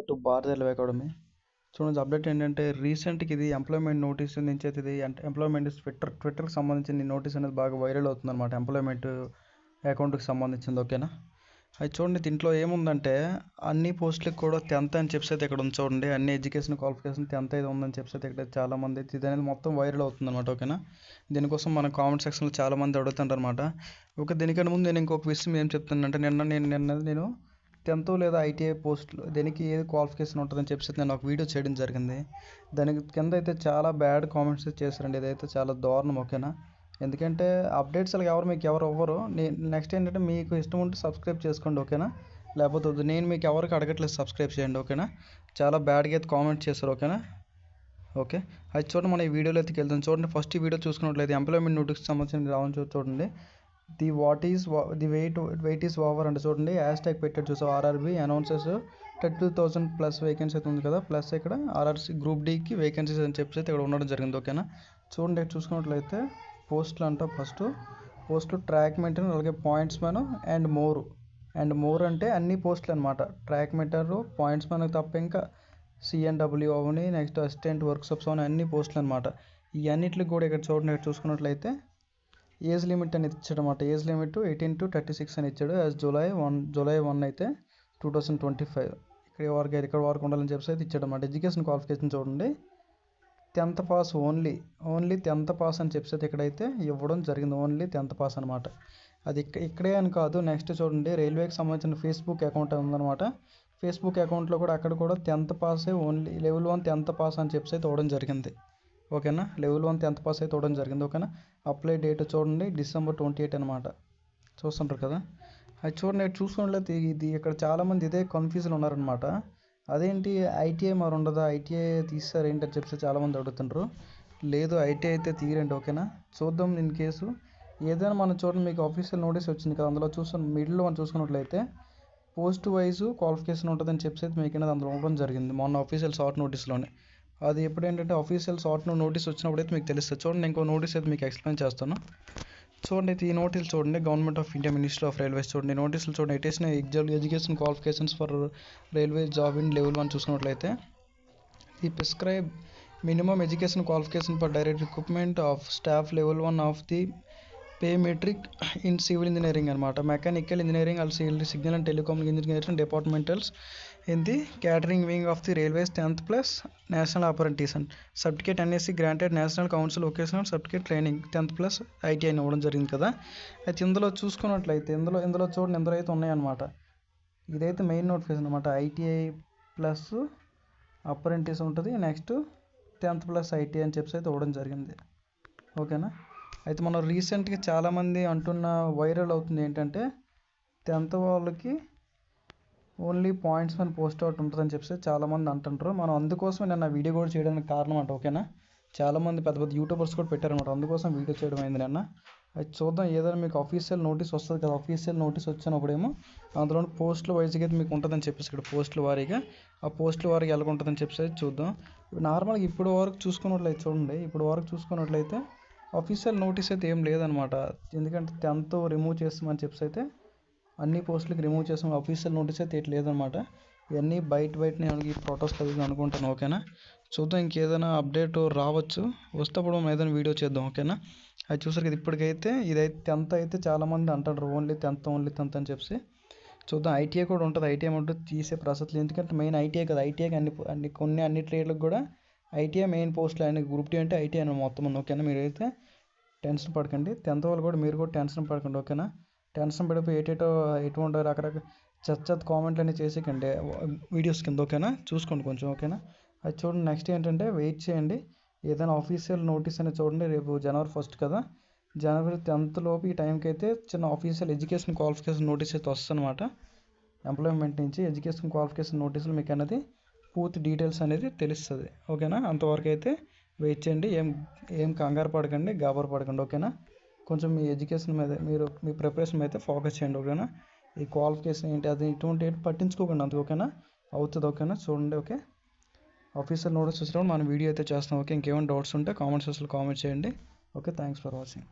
Back to Bharat academy. చూడండి update ఏంటంటే రీసెంట్గా ఇది ఎంప్లాయ్మెంట్ నోటీస్ నుంచి అయితే ఇది ఎంప్లాయ్మెంట్ ట్విట్టర్కి సంబంధించిన నోటీస్ అనేది బాగా వైరల్ అవుతుంది అనమాట. ఎంప్లాయ్మెంట్ అకౌంట్కి సంబంధించింది. ఓకేనా, అది చూడండి. దీంట్లో ఏముందంటే అన్ని పోస్టులకు కూడా 10th అని చెప్పి అయితే ఇక్కడ ఉంది చూడండి. అన్ని ఎడ్యుకేషన్ క్వాలిఫికేషన్ 10th అయితే ఉందని చెప్పి అయితే ఇక్కడ చాలామంది అయితే ఇది అనేది మొత్తం వైరల్ అవుతుంది అనమాట. ఓకేనా, దీనికోసం మన కామెంట్ సెక్షన్లో చాలామంది అడుగుతుంటారు అనమాట. ఓకే, దీనికన్నా ముందు నేను ఇంకొక విషయం ఏం చెప్తానంటే నేను 10th లేదా ఐటీఐ పోస్టులు దీనికి ఏది క్వాలిఫికేషన్ ఉంటుందని చెప్పి నేను ఒక వీడియో చేయడం జరిగింది. దానికి కింద అయితే చాలా బ్యాడ్ కామెంట్స్ చేశారండి. ఇదైతే చాలా దారుణం. ఓకేనా, ఎందుకంటే అప్డేట్స్ అలా మీకు ఎవరు ఇవ్వరు. నెక్స్ట్ ఏంటంటే మీకు ఇష్టం ఉంటే సబ్స్క్రైబ్ చేసుకోండి. ఓకేనా, లేకపోతే వద్దు. నేను మీకు ఎవరికి అడగట్లేదు, సబ్స్క్రైబ్ చేయండి. ఓకేనా, చాలా బ్యాడ్గా అయితే కామెంట్ చేస్తారు. ఓకేనా, ఓకే. అది చూడండి, మన ఈ వీడియోలో అయితే వెళ్తాం. చూడండి, ఫస్ట్ ఈ వీడియో చూసుకున్నట్లయితే ఎంప్లాయ్మెంట్ నోటీస్కి సంబంధించిన రావని చూడండి. వెయిట్ ఈస్ ఓవర్ అంటే చూడండి, హ్యాష్ ట్యాగ్ పెట్టాడు చూసావు. ఆర్ఆర్బీ అనౌన్సెస్ 32,000 ప్లస్ వేకెన్సీ అయితే ఉంది కదా. ప్లస్ ఇక్కడ ఆర్ఆర్సీ గ్రూప్ డీకి వేకెన్సీస్ అని చెప్పి ఇక్కడ ఉండడం జరిగింది. ఓకేనా, చూడండి చూసుకున్నట్లయితే పోస్టులు అంట. ఫస్ట్ పోస్టులు ట్రాక్ మెయింటైనర్, అలాగే పాయింట్స్ మ్యాన్ అండ్ మోర్ అంటే అన్ని పోస్టులు అనమాట. ట్రాక్ మెయింటైనర్, పాయింట్స్ మ్యాన్ తప్ప ఇంకా సిఎన్డబ్ల్యూ అవని, నెక్స్ట్ అసిస్టెంట్ వర్క్షాప్స్ అవని అన్ని పోస్టులు అనమాట. ఈ అన్నింటికి కూడా ఇక్కడ చూడండి, చూసుకున్నట్లయితే ఏజ్ లిమిట్ అనేది ఇచ్చాడు అనమాట. ఏజ్ లిమిట్ 18 to 36 అని ఇచ్చాడు. యాజ్ జూలై 1 అయితే 2025 ఇక్కడ వరకు ఉండాలని చెప్పి అయితే ఇచ్చాడు అనమాట. ఎడ్యుకేషన్ క్వాలిఫికేషన్ చూడండి, 10th pass only 10th pass అని చెప్పి అయితే ఇక్కడైతే ఇవ్వడం జరిగింది. ఓన్లీ 10th పాస్ అనమాట. అది ఇక్కడే అని కాదు. నెక్స్ట్ చూడండి, రైల్వేకి సంబంధించిన ఫేస్బుక్ అకౌంట్ ఉందన్నమాట. ఫేస్బుక్ అకౌంట్లో కూడా అక్కడ కూడా 10th పాసే only level 1 10th pass అని చెప్పి అయితే ఇవ్వడం జరిగింది. ఓకేనా, లెవెల్ 1 10th పాస్ అయితే ఇవ్వడం జరిగింది. ఓకేనా, అప్లై డేట్ చూడండి December 28 అనమాట. చూస్తుంటారు కదా. అది చూడండి, చూసుకున్నట్లయితే ఇది ఇక్కడ చాలామంది ఇదే కన్ఫ్యూజన్ ఉన్నారనమాట. అదేంటి ఐటీఐ మరి ఉండదా, ఐటీఐ తీస్తారు ఏంటి అని చెప్పి చాలామంది అడుగుతుంటారు. లేదు, ఐటీఐ అయితే తీరండి. ఓకేనా, చూద్దాం. ఇన్ కేసు ఏదైనా మనం చూడండి, మీకు ఆఫీషియల్ నోటీస్ వచ్చింది కదా, అందులో మిడిల్లో మనం చూసుకున్నట్లయితే పోస్ట్ వైజ్ క్వాలిఫికేషన్ ఉంటుందని చెప్పి అయితే మీకు అనేది అందులో ఉండడం జరిగింది మొన్న ఆఫీషియల్ షార్ట్ నోటీస్లోనే. అది ఎప్పుడు ఏంటంటే ఆఫీషియల్ షార్ట్ నోటీస్ వచ్చినప్పుడు అయితే మీకు తెలుస్తుంది. చూడండి, ఇంకో నోటీస్ అయితే మీకు ఎక్స్ప్లెయిన్ చేస్తాను. చూడండి, ఈ నోటీస్ చూడండి, government of India ministry of railways. చూడండి నోటీసులు చూడండి, ఇటేషన్ education qualifications for railway job in level 1 చూసుకున్నట్లయితే ఈ prescribe minimum education qualification for direct recruitment of staff level 1 of the pay matrix in civil engineering అనమాట. Mechanical engineering also signal and telecom engineering departmentals in the catering wing of the railways 10th plus national apprentice and certificate NSC granted national council vocational certificate training 10th plus ITI ఇవ్వడం జరిగింది కదా. అయితే ఇందులో చూసుకున్నట్లయితే ఇందులో చూడండి, ఇందులో అయితే ఉన్నాయన్నమాట. ఇదైతే మెయిన్ నోటిఫికేషన్ అనమాట. ఐటీఐ ప్లస్ అప్రెంటిస్ ఉంటుంది, నెక్స్ట్ 10th ప్లస్ ఐటీఐ అని చెప్పి అయితే ఇవ్వడం జరిగింది. ఓకేనా, అయితే మనం రీసెంట్గా చాలామంది అంటున్న వైరల్ అవుతుంది ఏంటంటే 10th వాళ్ళకి ఓన్లీ పాయింట్స్ మన పోస్ట్ అవుట్ ఉంటుందని చెప్పి చాలామంది అంటుంటారు. మనం అందుకోసమే నేను ఆ వీడియో కూడా చేయడానికి కారణం అంట. ఓకేనా, చాలామంది పెద్ద పెద్ద యూట్యూబర్స్ కూడా పెట్టారనమాట. అందుకోసం వీడియో చేయడం అయింది నిన్న. అది చూద్దాం, ఏదైనా మీకు అఫీషియల్ నోటీస్ వస్తుంది కదా. అఫీషియల్ నోటీస్ వచ్చినప్పుడేమో అందులో పోస్టుల వైజ్గా అయితే మీకు ఉంటుందని చెప్పేసి ఇక్కడ పోస్టుల వారీగా ఆ పోస్టుల వారీగా ఎలా ఉంటుందని చెప్పేసి చూద్దాం. నార్మల్గా ఇప్పుడు వరకు చూసుకున్నట్లయితే అఫీషియల్ నోటీస్ అయితే ఏం లేదనమాట. ఎందుకంటే 10th రిమూవ్ చేస్తామని చెప్పి అయితే అన్ని పోస్టులకి రిమూవ్ చేస్తాం. అఫీషియల్ నోటీస్ అయితే లేదనమాట. ఇవన్నీ బయట నేను ఈ ప్రొటెస్ట్ అది అనుకుంటాను. ఓకేనా, చూద్దాం, ఇంకేదైనా అప్డేట్ రావచ్చు. వస్తేప్పుడు మనం ఏదైనా వీడియో చేద్దాం. ఓకేనా, అది చూసారు కదా. ఇప్పటికైతే ఇదైతే 10th అయితే చాలామంది అంటారు ఓన్లీ 10th అని చెప్పి. చూద్దాం, ఐటీఐ కూడా ఉంటుంది. ఐటీఐ ఉంటుంది తీసే ప్రసక్తులు, ఎందుకంటే మెయిన్ ఐటీఐ కదా. ఐటీఐకి అన్ని ట్రేడ్లకు కూడా ఐటీఐ మెయిన్ పోస్టులు అన్ని గ్రూప్ టీ అంటే ఐటీఐ అని మొత్తం. ఓకేనా, మీరైతే టెన్షన్ పడకండి. 10th వాళ్ళు కూడా మీరు కూడా టెన్షన్ పడకండి. ఓకేనా, టెన్షన్ పడిపోయి ఎటువంటి రకరకాల చచ్చ కామెంట్లు అన్నీ చేసేకండి వీడియోస్ కింద. ఓకేనా, చూసుకోండి కొంచెం. ఓకేనా, అది చూడండి. నెక్స్ట్ ఏంటంటే వెయిట్ చేయండి, ఏదైనా ఆఫీషియల్ నోటీస్ అనేది చూడండి. రేపు January 1 కదా, January 10th లోపు ఈ టైంకి అయితే చిన్న ఆఫీషియల్ ఎడ్యుకేషన్ క్వాలిఫికేషన్ నోటీస్ అయితే వస్తుంది అనమాట. ఎంప్లాయ్మెంట్ నుంచి ఎడ్యుకేషన్ క్వాలిఫికేషన్ నోటీసులు మీకు అనేది పూర్తి డీటెయిల్స్ అనేది తెలుస్తుంది. ఓకేనా, అంతవరకు అయితే వెయిట్ చేయండి. ఏం కంగారు పడకండి, గాబరు పడకండి. ఓకేనా, కొంచెం మీ ఎడ్యుకేషన్ మీద మీ ప్రిపరేషన్ అయితే ఫోకస్ చేయండి. ఓకేనా, ఈ క్వాలిఫికేషన్ ఏంటి అది ఇటువంటి పట్టించుకోకండి అంత. ఓకేనా, అవుతుంది. ఓకేనా, చూడండి. ఓకే, ఆఫీషియల్ నోటీస్ వచ్చినప్పుడు మనం వీడియో అయితే చేస్తాం. ఓకే, ఇంకేమైనా డౌట్స్ ఉంటే కామెంట్ సెక్షన్లో కామెంట్ చేయండి. Okay, thanks for watching.